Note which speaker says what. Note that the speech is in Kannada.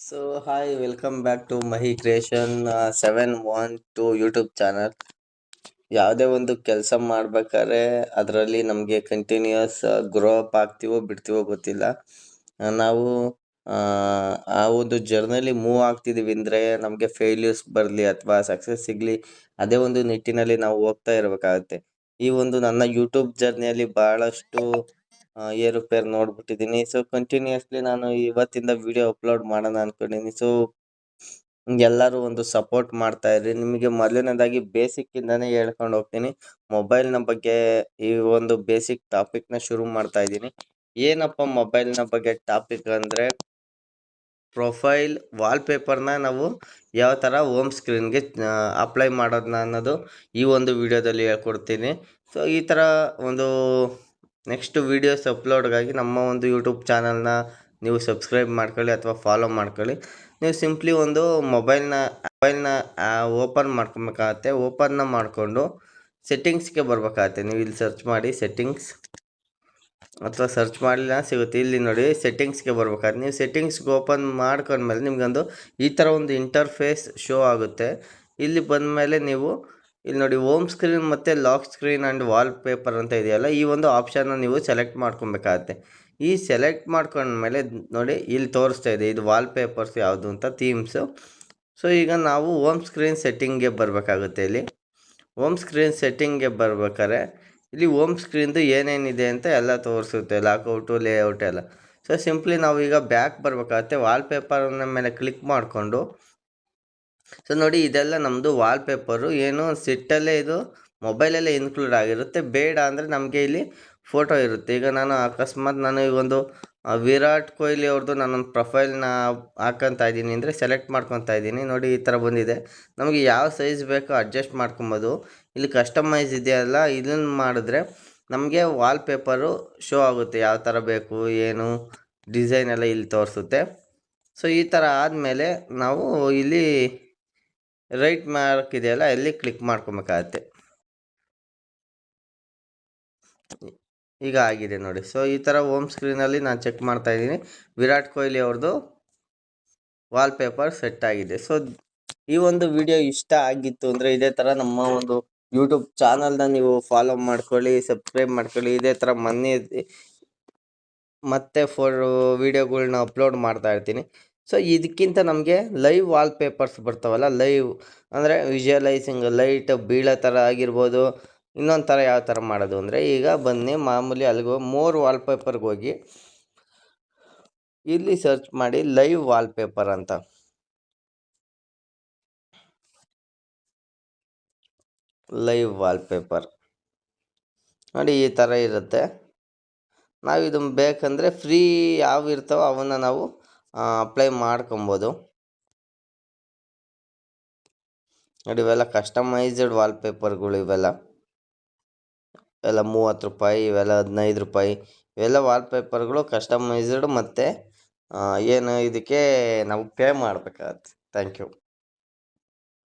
Speaker 1: So hi welcome back to Mahi creation 712 YouTube channel. ಯಾವುದೇ ಒಂದು ಕೆಲಸ ಮಾಡ್ಬೇಕಾದ್ರೆ ಅದರಲ್ಲಿ ನಮಗೆ ಕಂಟಿನ್ಯೂಸ್ ಗ್ರೋ ಅಪ್ ಆಗ್ತೀವೋ ಬಿಡ್ತೀವೋ ಗೊತ್ತಿಲ್ಲ. ನಾವು ಆ ಒಂದು ಜರ್ನಲ್ಲಿ ಮೂವ್ ಆಗ್ತಿದ್ದೀವಿ ಅಂದರೆ ನಮಗೆ ಫೇಲ್ಯೂರ್ಸ್ ಬರಲಿ ಅಥವಾ ಸಕ್ಸಸ್ ಸಿಗಲಿ, ಅದೇ ಒಂದು ನಿಟ್ಟಿನಲ್ಲಿ ನಾವು ಹೋಗ್ತಾ ಇರಬೇಕಾಗುತ್ತೆ. ಈ ಒಂದು ನನ್ನ ಯೂಟ್ಯೂಬ್ ಜರ್ನಿಯಲ್ಲಿ ಬಹಳಷ್ಟು ಏರುಪೇರು ನೋಡ್ಬಿಟ್ಟಿದ್ದೀನಿ. ಸೊ ಕಂಟಿನ್ಯೂಸ್ಲಿ ನಾನು ಇವತ್ತಿಂದ ವಿಡಿಯೋ ಅಪ್ಲೋಡ್ ಮಾಡೋಣ ಅನ್ಕೊಂಡಿದ್ದೀನಿ. ಸೊ ಎಲ್ಲರೂ ಒಂದು ಸಪೋರ್ಟ್ ಮಾಡ್ತಾ ಇರಿ. ನಿಮಗೆ ಮೊದಲನೇದಾಗಿ ಬೇಸಿಕ್ ಇಂದಾನೆ ಹೇಳ್ಕೊಂಡು ಹೋಗ್ತೀನಿ. ಮೊಬೈಲ್ನ ಬಗ್ಗೆ ಈ ಒಂದು ಬೇಸಿಕ್ ಟಾಪಿಕ್ನ ಶುರು ಮಾಡ್ತಾ ಇದ್ದೀನಿ. ಏನಪ್ಪ ಮೊಬೈಲ್ನ ಬಗ್ಗೆ ಟಾಪಿಕ್ ಅಂದರೆ, ಪ್ರೊಫೈಲ್ ವಾಲ್ಪೇಪರ್ನ ನಾವು ಯಾವ ಥರ ಹೋಮ್ ಸ್ಕ್ರೀನ್ಗೆ ಅಪ್ಲೈ ಮಾಡೋದನ್ನ ಅನ್ನೋದು ಈ ಒಂದು ವಿಡಿಯೋದಲ್ಲಿ ಹೇಳ್ಕೊಡ್ತೀನಿ. ಸೊ ಈ ಥರ ಒಂದು ನೆಕ್ಸ್ಟ್ ವೀಡಿಯೋಸ್ ಅಪ್ಲೋಡ್ಗಾಗಿ ನಮ್ಮ ಒಂದು ಯೂಟ್ಯೂಬ್ ಚಾನಲ್ನ ನೀವು ಸಬ್ಸ್ಕ್ರೈಬ್ ಮಾಡ್ಕೊಳ್ಳಿ ಅಥವಾ ಫಾಲೋ ಮಾಡ್ಕೊಳ್ಳಿ. ನೀವು ಸಿಂಪ್ಲಿ ಒಂದು ಮೊಬೈಲ್ನ ಓಪನ್ ಮಾಡ್ಕೊಬೇಕಾಗತ್ತೆ. ಓಪನ್ನ ಮಾಡಿಕೊಂಡು ಸೆಟ್ಟಿಂಗ್ಸ್ಗೆ ಬರಬೇಕಾಗತ್ತೆ. ನೀವು ಇಲ್ಲಿ ಸರ್ಚ್ ಮಾಡಿ ಸೆಟ್ಟಿಂಗ್ಸ್, ಅಥವಾ ಸರ್ಚ್ ಮಾಡಲಿಲ್ಲ ಸಿಗುತ್ತೆ. ಇಲ್ಲಿ ನೋಡಿ ಸೆಟ್ಟಿಂಗ್ಸ್ಗೆ ಬರ್ಬೇಕಾದ್ರೆ ನೀವು ಸೆಟ್ಟಿಂಗ್ಸ್ಗೆ ಓಪನ್ ಮಾಡ್ಕೊಂಡ್ಮೇಲೆ ನಿಮಗೊಂದು ಈ ಥರ ಒಂದು ಇಂಟರ್ಫೇಸ್ ಶೋ ಆಗುತ್ತೆ. ಇಲ್ಲಿ ಬಂದಮೇಲೆ ನೀವು ಇಲ್ಲಿ ನೋಡಿ ಹೋಮ್ ಸ್ಕ್ರೀನ್ ಮತ್ತು ಲಾಕ್ ಸ್ಕ್ರೀನ್ ಆ್ಯಂಡ್ ವಾಲ್ಪೇಪರ್ ಅಂತ ಇದೆಯಲ್ಲ, ಈ ಒಂದು ಆಪ್ಷನ್ನ ನೀವು ಸೆಲೆಕ್ಟ್ ಮಾಡ್ಕೊಬೇಕಾಗತ್ತೆ. ಈ ಸೆಲೆಕ್ಟ್ ಮಾಡ್ಕೊಂಡ್ಮೇಲೆ ನೋಡಿ ಇಲ್ಲಿ ತೋರಿಸ್ತಾ ಇದೆ ಇದು ವಾಲ್ಪೇಪರ್ಸ್ ಯಾವುದು ಅಂತ, ಥೀಮ್ಸು. ಸೊ ಈಗ ನಾವು ಹೋಮ್ ಸ್ಕ್ರೀನ್ ಸೆಟ್ಟಿಂಗ್ಗೆ ಬರಬೇಕಾಗುತ್ತೆ. ಇಲ್ಲಿ ಹೋಮ್ ಸ್ಕ್ರೀನ್ ಸೆಟ್ಟಿಂಗ್ಗೆ ಬರ್ಬೇಕಾದ್ರೆ ಇಲ್ಲಿ ಹೋಮ್ ಸ್ಕ್ರೀನ್ದು ಏನೇನಿದೆ ಅಂತ ಎಲ್ಲ ತೋರಿಸುತ್ತೆ, ಲಾಕೌಟು ಲೇಔಟ್ ಎಲ್ಲ. ಸೊ ಸಿಂಪ್ಲಿ ನಾವು ಈಗ ಬ್ಯಾಕ್ ಬರಬೇಕಾಗತ್ತೆ. ವಾಲ್ಪೇಪರ್ನ ಮೇಲೆ ಕ್ಲಿಕ್ ಮಾಡಿಕೊಂಡು, ಸೊ ನೋಡಿ ಇದೆಲ್ಲ ನಮ್ಮದು ವಾಲ್ಪೇಪರು. ಏನು ಸಿಟ್ಟಲ್ಲೇ ಇದು ಮೊಬೈಲಲ್ಲೇ ಇನ್ಕ್ಲೂಡ್ ಆಗಿರುತ್ತೆ. ಬೇಡ ಅಂದರೆ ನಮಗೆ ಇಲ್ಲಿ ಫೋಟೋ ಇರುತ್ತೆ. ಈಗ ನಾನು ಅಕಸ್ಮಾತ್ ಈಗ ಒಂದು ವಿರಾಟ್ ಕೊಹ್ಲಿ ಅವ್ರದ್ದು ನಾನೊಂದು ಪ್ರೊಫೈಲ್ನ ಹಾಕ್ಕೊತಾ ಇದ್ದೀನಿ ಅಂದರೆ ಸೆಲೆಕ್ಟ್ ಮಾಡ್ಕೊತಾ ಇದ್ದೀನಿ. ನೋಡಿ ಈ ಥರ ಬಂದಿದೆ. ನಮಗೆ ಯಾವ ಸೈಜ್ ಬೇಕೋ ಅಡ್ಜಸ್ಟ್ ಮಾಡ್ಕೊಬೋದು. ಇಲ್ಲಿ ಕಸ್ಟಮೈಸ್ ಇದೆಯಲ್ಲ, ಇದನ್ನು ಮಾಡಿದ್ರೆ ನಮಗೆ ವಾಲ್ಪೇಪರು ಶೋ ಆಗುತ್ತೆ, ಯಾವ ಥರ ಬೇಕು ಏನು ಡಿಸೈನ್ ಎಲ್ಲ ಇಲ್ಲಿ ತೋರಿಸುತ್ತೆ. ಸೊ ಈ ಥರ ಆದಮೇಲೆ ನಾವು ಇಲ್ಲಿ ರೈಟ್ ಮಾರ್ಕ್ ಇದೆಯಲ್ಲ, ಇಲ್ಲಿ ಕ್ಲಿಕ್ ಮಾಡ್ಕೊಬೇಕಾಗತ್ತೆ. ಈಗ ಆಗಿದೆ ನೋಡಿ. ಸೊ ಈ ಥರ ಹೋಮ್ ಸ್ಕ್ರೀನಲ್ಲಿ ನಾನು ಚೆಕ್ ಮಾಡ್ತಾ ಇದ್ದೀನಿ, ವಿರಾಟ್ ಕೊಹ್ಲಿ ಅವ್ರದ್ದು ವಾಲ್ಪೇಪರ್ ಸೆಟ್ ಆಗಿದೆ. ಸೊ ಈ ಒಂದು ವಿಡಿಯೋ ಇಷ್ಟ ಆಗಿತ್ತು ಅಂದರೆ ಇದೇ ಥರ ನಮ್ಮ ಒಂದು ಯೂಟ್ಯೂಬ್ ಚಾನಲ್ನ ನೀವು ಫಾಲೋ ಮಾಡ್ಕೊಳ್ಳಿ, ಸಬ್ಸ್ಕ್ರೈಬ್ ಮಾಡ್ಕೊಳ್ಳಿ. ಇದೇ ಥರ ಮತ್ತೆ ವಿಡಿಯೋಗಳ್ನ ಅಪ್ಲೋಡ್ ಮಾಡ್ತಾ ಇರ್ತೀನಿ. ಸೊ ಇದಕ್ಕಿಂತ ನಮಗೆ ಲೈವ್ ವಾಲ್ಪೇಪರ್ಸ್ ಬರ್ತಾವಲ್ಲ, ಲೈವ್ ಅಂದರೆ ವಿಜುವಲೈಸಿಂಗ್ ಲೈಟ್ ಬೀಳೋ ಥರ ಆಗಿರ್ಬೋದು. ಇನ್ನೊಂದು ಥರ ಯಾವ ಥರ ಮಾಡೋದು ಅಂದರೆ, ಈಗ ಬನ್ನಿ ಮಾಮೂಲಿ ಅಲ್ಲಿಗೆ ಮೋರ್ ವಾಲ್ಪೇಪರ್ಗೆ ಹೋಗಿ ಇಲ್ಲಿ ಸರ್ಚ್ ಮಾಡಿ ಲೈವ್ ವಾಲ್ಪೇಪರ್ ಅಂತ. ಲೈವ್ ವಾಲ್ಪೇಪರ್ ನೋಡಿ ಈ ಥರ ಇರುತ್ತೆ. ನಾವು ಇದನ್ನು ಬೇಕಂದರೆ ಫ್ರೀ ಯಾವ ಇರ್ತಾವೋ ಅವನ್ನ ನಾವು ಅಪ್ಲೈ ಮಾಡ್ಕೊಬೋದು. ನೋಡಿ ಇವೆಲ್ಲ ಕಸ್ಟಮೈಸ್ಡ್ ವಾಲ್ಪೇಪರ್ಗಳು, ಇವೆಲ್ಲ 30 ರೂಪಾಯಿ, ಇವೆಲ್ಲ 15 ರೂಪಾಯಿ. ಇವೆಲ್ಲ ವಾಲ್ಪೇಪರ್ಗಳು ಕಸ್ಟಮೈಸ್ಡ್, ಮತ್ತು ಏನು ಇದಕ್ಕೆ ನಾವು ಪೇ ಮಾಡಬೇಕಾಗತ್ತೆ. Thank you.